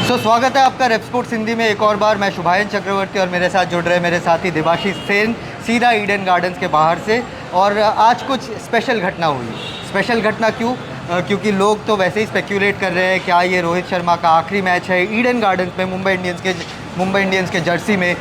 स्वागत है आपका रेप स्पोर्ट्स हिंदी में एक और बार। मैं शुभायन चक्रवर्ती और मेरे साथ जुड़ रहे मेरे साथी देवाशीष सेन सीधा ईडन गार्डन्स के बाहर से। और आज कुछ स्पेशल घटना हुई। स्पेशल घटना क्यों? क्योंकि लोग तो वैसे ही स्पेक्यूलेट कर रहे हैं क्या ये रोहित शर्मा का आखिरी मैच है ईडन गार्डन्स में मुंबई इंडियंस के जर्सी में।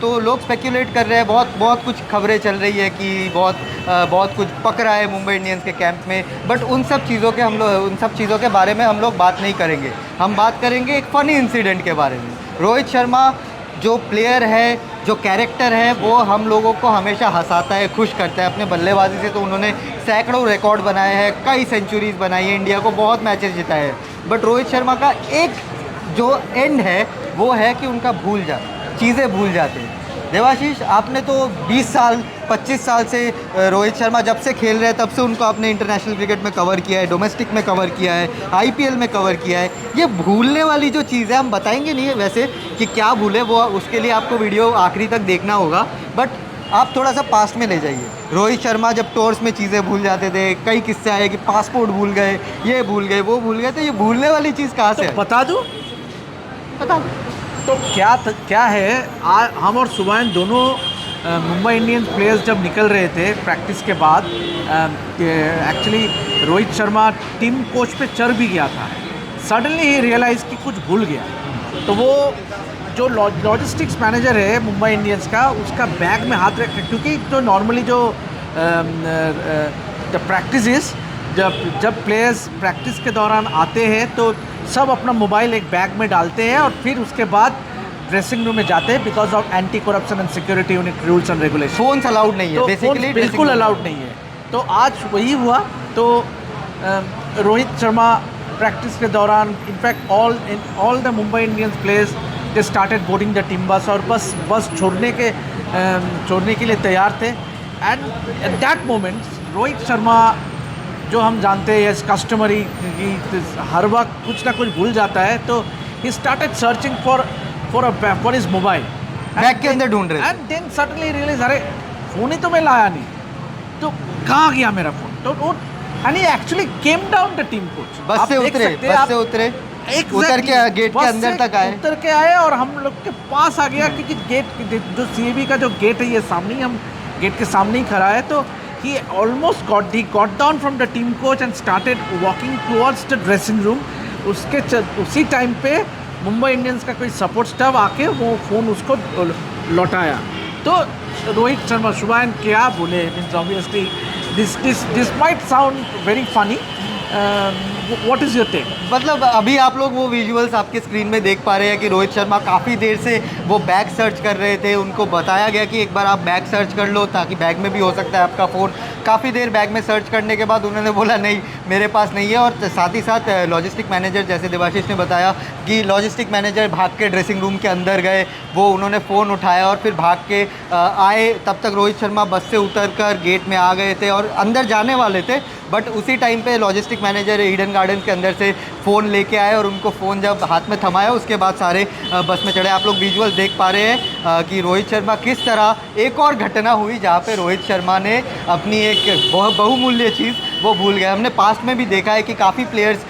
तो लोग स्पेक्यूलेट कर रहे हैं, बहुत कुछ खबरें चल रही है कि बहुत कुछ पक रहा है मुंबई इंडियंस के कैंप में। बट उन सब चीज़ों के बारे में हम लोग बात नहीं करेंगे। हम बात करेंगे एक फ़नी इंसिडेंट के बारे में। रोहित शर्मा जो प्लेयर है, जो कैरेक्टर है, वो हम लोगों को हमेशा हंसाता है, खुश करता है। अपने बल्लेबाजी से तो उन्होंने सैकड़ों रिकॉर्ड बनाए हैं, कई सेंचुरीज़ बनाई है, इंडिया को बहुत मैचेस जिताए हैं। बट रोहित शर्मा का एक जो एंड है वो है कि उनका चीज़ें भूल जाते हैं। देवाशीष, आपने तो 20 साल 25 साल से रोहित शर्मा जब से खेल रहे हैं तब से उनको आपने इंटरनेशनल क्रिकेट में कवर किया है, डोमेस्टिक में कवर किया है, आईपीएल में कवर किया है। ये भूलने वाली जो चीज़ है, हम बताएंगे नहीं है वैसे कि क्या भूले, वो उसके लिए आपको वीडियो आखिरी तक देखना होगा। बट आप थोड़ा सा पास्ट में ले जाइए। रोहित शर्मा जब टूर्स में चीज़ें भूल जाते थे, कई किस्से आए कि पासपोर्ट भूल गए, ये भूल गए, वो भूल गए। तो ये भूलने वाली चीज़ कहाँ से है? बता दूँ तो क्या है। हम और सुभान दोनों मुंबई इंडियंस प्लेयर्स जब निकल रहे थे प्रैक्टिस के बाद, actually Rohit Sharma team coach पे चढ़ भी गया था। सडनली ही रियलाइज़ कि कुछ भूल गया। तो वो जो लॉजिस्टिक्स मैनेजर है मुंबई इंडियंस का, उसका बैग में हाथ रख, क्योंकि जो नॉर्मली जो प्रैक्टिस जब प्लेयर्स प्रैक्टिस के दौरान आते हैं तो सब अपना मोबाइल एक बैग में डालते हैं और फिर उसके बाद ड्रेसिंग रूम में जाते हैं because of anti corruption and security unit rules and regulation. Phones allowed नहीं है, बेसिकली बिल्कुल अलाउड नहीं है। तो आज वही हुआ। तो रोहित शर्मा प्रैक्टिस के दौरान in fact all the Mumbai Indians players they started boarding the team बस, और बस छोड़ने के लिए तैयार थे। And at that moment Rohit Sharma, जो हम जानते हैं एज कस्टमरी कि हर वक्त कुछ ना कुछ भूल जाता है, तो he started searching for his mobile, bag के अंदर ढूंढ रहे। एंड देन सडनली रियलाइज, अरे फ़ोन ही तो मैं लाया नहीं, तो कहाँ गया मेरा फ़ोन? तो and he actually came down the team coach. बस से उतरे उतर के गेट के अंदर तक आए, उतर के आए और हम लोग के पास आ गया, क्योंकि गेट जो सीएबी का जो गेट है ये सामने ही, हम गेट के सामने ही खड़ा है। तो he almost got down from the team coach and started walking towards the dressing room. उसी टाइम पे मुंबई इंडियंस का कोई सपोर्ट स्टाफ आके वो फ़ोन उसको लौटाया। तो रोहित शर्मा, शुभायन क्या बोले, means obviously this might sound very funny. What is your take? मतलब अभी आप लोग वो विजुअल्स आपके स्क्रीन में देख पा रहे हैं कि रोहित शर्मा काफ़ी देर से वो बैग सर्च कर रहे थे। उनको बताया गया कि एक बार आप बैग सर्च कर लो ताकि बैग में भी हो सकता है आपका फ़ोन। काफ़ी देर बैग में सर्च करने के बाद उन्होंने बोला नहीं, मेरे पास नहीं है। और साथ ही साथ लॉजिस्टिक मैनेजर, जैसे देवाशीष ने बताया कि लॉजिस्टिक मैनेजर भाग के ड्रेसिंग रूम के अंदर गए, वो उन्होंने फ़ोन उठाया और फिर भाग के आए। तब तक रोहित शर्मा बस से उतर कर गेट में आ गए थे और अंदर जाने वाले थे। बट उसी टाइम पे लॉजिस्टिक मैनेजर ईडन गार्डन के अंदर से फ़ोन लेके आए और उनको फ़ोन जब हाथ में थमाया उसके बाद सारे बस में चढ़े। आप लोग विजुअल देख पा रहे हैं कि रोहित शर्मा किस तरह, एक और घटना हुई जहाँ पे रोहित शर्मा ने अपनी एक बहुमूल्य चीज़ वो भूल गए। हमने पास्ट में भी देखा है कि काफ़ी प्लेयर्स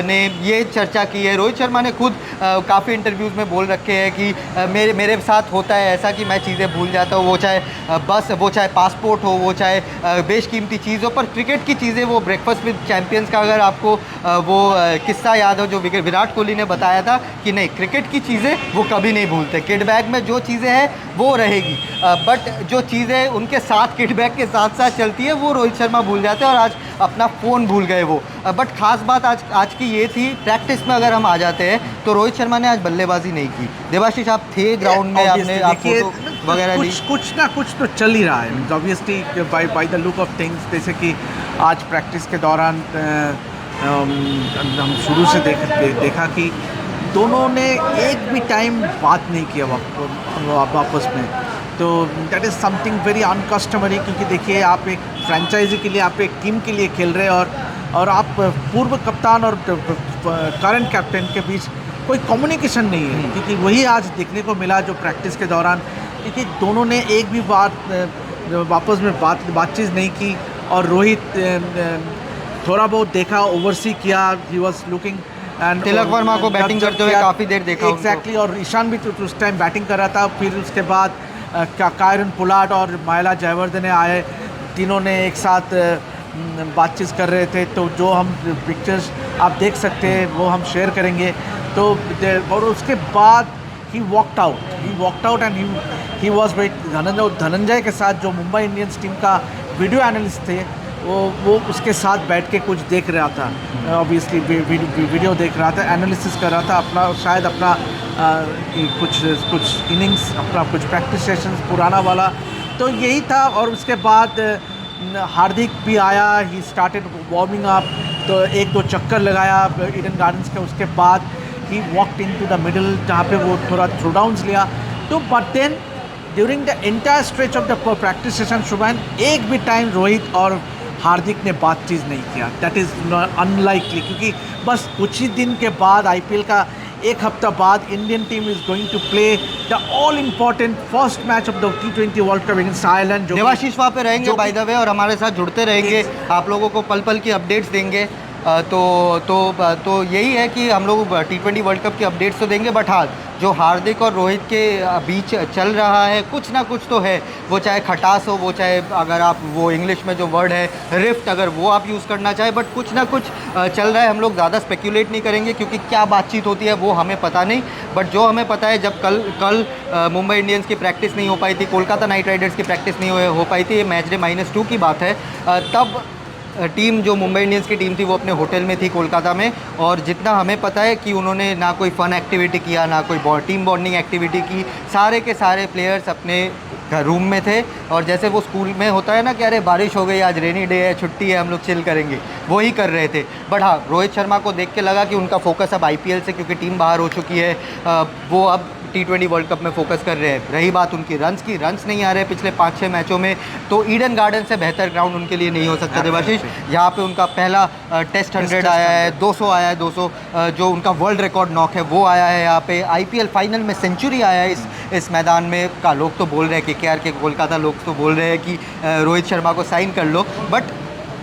ने ये चर्चा की है। रोहित शर्मा ने खुद काफ़ी इंटरव्यूज़ में बोल रखे हैं कि मेरे साथ होता है ऐसा कि मैं चीज़ें भूल जाता हूँ, वो चाहे बस, वो चाहे पासपोर्ट हो, वो चाहे बेशकीमती चीज़ हो। पर क्रिकेट की चीज़ें, वो ब्रेकफास्ट विद चैम्पियंस का अगर आपको वो किस्सा याद हो जो विराट कोहली ने बताया था कि नहीं, क्रिकेट की चीज़ें वो कभी नहीं भूलते, किट बैग में जो चीज़ें हैं वो रहेगी। बट जो चीज़ें उनके साथ किट बैग के साथ साथ चलती है वो रोहित शर्मा भूल जाते हैं और आज अपना फ़ोन भूल गए वो। बट ख़ास बात आज की ये थी, प्रैक्टिस में अगर हम आ जाते हैं तो रोहित शर्मा ने आज बल्लेबाजी नहीं की। देवाशीष, आप थे ग्राउंड में, आपने फोटो वगैरह ली? कुछ ना कुछ तो चल ही रहा है obviously by the look of things. जैसे कि आज प्रैक्टिस के दौरान हम शुरू से देखा कि दोनों ने एक भी टाइम बात नहीं किया वापस में। तो दैट इज़ समथिंग वेरी अनकस्टमरी, क्योंकि देखिए आप एक फ्रेंचाइजी के लिए, आप एक टीम के लिए खेल रहे हैं और आप पूर्व कप्तान और करंट कैप्टन के बीच कोई कम्युनिकेशन नहीं है। क्योंकि वही आज देखने को मिला जो प्रैक्टिस के दौरान, क्योंकि दोनों ने एक भी बात वापस में बातचीत नहीं की। और रोहित थोड़ा बहुत देखा, ओवरसी किया, he was looking and Tilak Varma को बैटिंग करते हुए काफ़ी देर देखा उनको। एग्जैक्टली, और ईशान भी तो उस टाइम बैटिंग कर रहा था। फिर उसके बाद कायरन पोलार्ड और मायला जयवर्धने आए, तीनों ने एक साथ बातचीत कर रहे थे। तो जो हम पिक्चर्स आप देख सकते हैं वो हम शेयर करेंगे। तो और उसके बाद he walked out and he was with Dhananjay के साथ, जो मुंबई इंडियंस टीम का वीडियो एनालिस्ट थे, वो उसके साथ बैठ के कुछ देख रहा था, ऑब्वियसली वीडियो देख रहा था, एनालिसिस कर रहा था अपना, शायद अपना कुछ इनिंग्स, अपना कुछ प्रैक्टिस सेशंस पुराना वाला। तो यही था। और उसके बाद हार्दिक भी आया, ही स्टार्टेड वार्मिंग अप, तो एक दो चक्कर लगाया ईडन गार्डन्स के। उसके बाद he walked into the middle, जहाँ पे वो थोड़ा थ्रो डाउन्स लिया। तो but then during the entire stretch of the practice session Shubman, एक भी टाइम रोहित और हार्दिक ने बातचीत नहीं किया। दैट इज़ अनलाइकली, क्योंकि बस कुछ ही दिन के बाद, आईपीएल का एक हफ्ता बाद, Indian team is going to play the all important first match of the T20 World Cup against Ireland. Debashish वहाँ पे रहेंगे बाय द वे, और हमारे साथ जुड़ते रहेंगे, आप लोगों को पल पल की अपडेट्स देंगे। तो यही है कि हम लोग T20 वर्ल्ड कप की अपडेट्स तो देंगे, बट हाँ, जो हार्दिक और रोहित के बीच चल रहा है, कुछ ना कुछ तो है। वो चाहे खटास हो, वो चाहे, अगर आप वो इंग्लिश में जो वर्ड है रिफ्ट, अगर वो आप यूज़ करना चाहे, बट कुछ ना कुछ चल रहा है। हम लोग ज़्यादा स्पेक्यूलेट नहीं करेंगे, क्योंकि क्या बातचीत होती है वो हमें पता नहीं। बट जो हमें पता है, जब कल मुंबई इंडियंस की प्रैक्टिस नहीं हो पाई थी, कोलकाता नाइट राइडर्स की प्रैक्टिस नहीं हो पाई थी, ये मैच डे -2 की बात है, तब टीम, जो मुंबई इंडियंस की टीम थी, वो अपने होटल में थी कोलकाता में। और जितना हमें पता है कि उन्होंने ना कोई फ़न एक्टिविटी किया, ना कोई टीम बॉन्डिंग एक्टिविटी की, सारे के सारे प्लेयर्स अपने रूम में थे। और जैसे वो स्कूल में होता है ना कि अरे बारिश हो गई, आज रेनी डे है, छुट्टी है, हम लोग चिल करेंगे, वो ही कर रहे थे। बट हाँ, रोहित शर्मा को देख के लगा कि उनका फोकस अब आईपीएल से, क्योंकि टीम बाहर हो चुकी है, वो अब T20 वर्ल्ड कप में फोकस कर रहे हैं। रही बात उनकी रन्स की, रन्स नहीं आ रहे पिछले 5-6 मैचों में, तो ईडन गार्डन से बेहतर ग्राउंड उनके लिए नहीं हो सकता देवाशीष। यहाँ पे उनका पहला टेस्ट 100 आया है, 200 आया है, 200 जो उनका वर्ल्ड रिकॉर्ड नॉक है वो आया है। यहाँ पे आईपीएल फाइनल में सेंचुरी आया है इस मैदान में का। लोग तो बोल रहे हैं, KKR के कोलकाता लोग तो बोल रहे हैं कि रोहित शर्मा को साइन कर लो, बट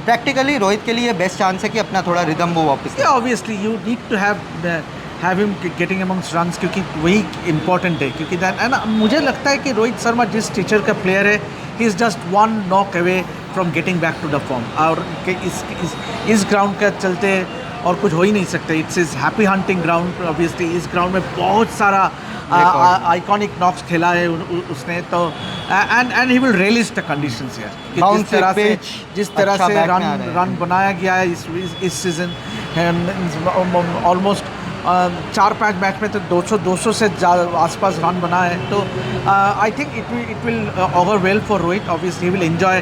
प्रैक्टिकली रोहित के लिए बेस्ट चांस है कि अपना थोड़ा रिदम वो वापस। Obviously you need to have him getting amongst runs, क्योंकि वही इंपॉर्टेंट है। क्योंकि मुझे लगता है कि रोहित शर्मा जिस टीचर का प्लेयर है, he is just one knock away from getting back to the form. और इस ग्राउंड का चलते और कुछ हो ही नहीं सकता। It's is happy hunting ground. Obviously इस ग्राउंड में बहुत सारा आइकॉनिक नॉक्स खेला है उसने, तो and he will realise the conditions here. जिस तरह से रन बनाया गया है इस सीज़न, ऑलमोस्ट 4-5 मैच में तो 200 से आसपास रन बना है। तो I think it will over well for Rohit. Obviously he will enjoy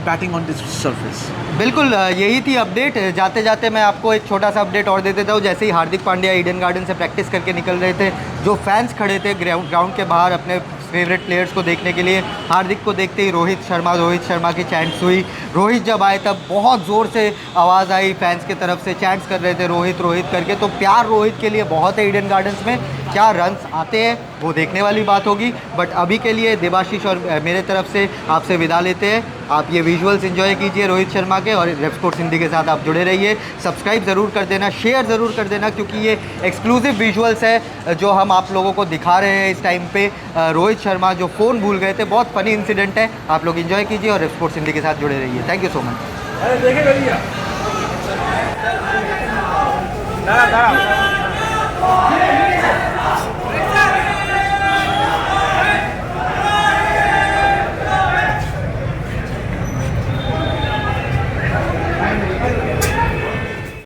batting on this surface. बिल्कुल, यही थी अपडेट। जाते जाते मैं आपको एक छोटा सा अपडेट और दे देता हूँ। जैसे ही हार्दिक पांड्या ईडन गार्डन से प्रैक्टिस करके निकल रहे थे, जो फैंस खड़े थे ग्राउंड के बाहर अपने फेवरेट प्लेयर्स को देखने के लिए, हार्दिक को देखते ही रोहित शर्मा की चैंट्स हुई। रोहित जब आए तब बहुत ज़ोर से आवाज़ आई, फैंस की तरफ से चैंट्स कर रहे थे रोहित रोहित करके। तो प्यार रोहित के लिए बहुत है ईडन गार्डन्स में। क्या रन्स आते हैं वो देखने वाली बात होगी, बट अभी के लिए देवाशीष और मेरे तरफ से आपसे विदा लेते हैं। आप ये विजुअल्स एंजॉय कीजिए रोहित शर्मा के, और रेप स्पोर्ट्स हिंदी के साथ आप जुड़े रहिए। सब्सक्राइब ज़रूर कर देना, शेयर ज़रूर कर देना, क्योंकि ये एक्सक्लूसिव विजुअल्स है जो हम आप लोगों को दिखा रहे हैं इस टाइम पे। रोहित शर्मा जो फ़ोन भूल गए थे, बहुत फ़नी इंसिडेंट है। आप लोग एंजॉय कीजिए और रेप स्पोर्ट्स हिंदी के साथ जुड़े रहिए। Thank you so much.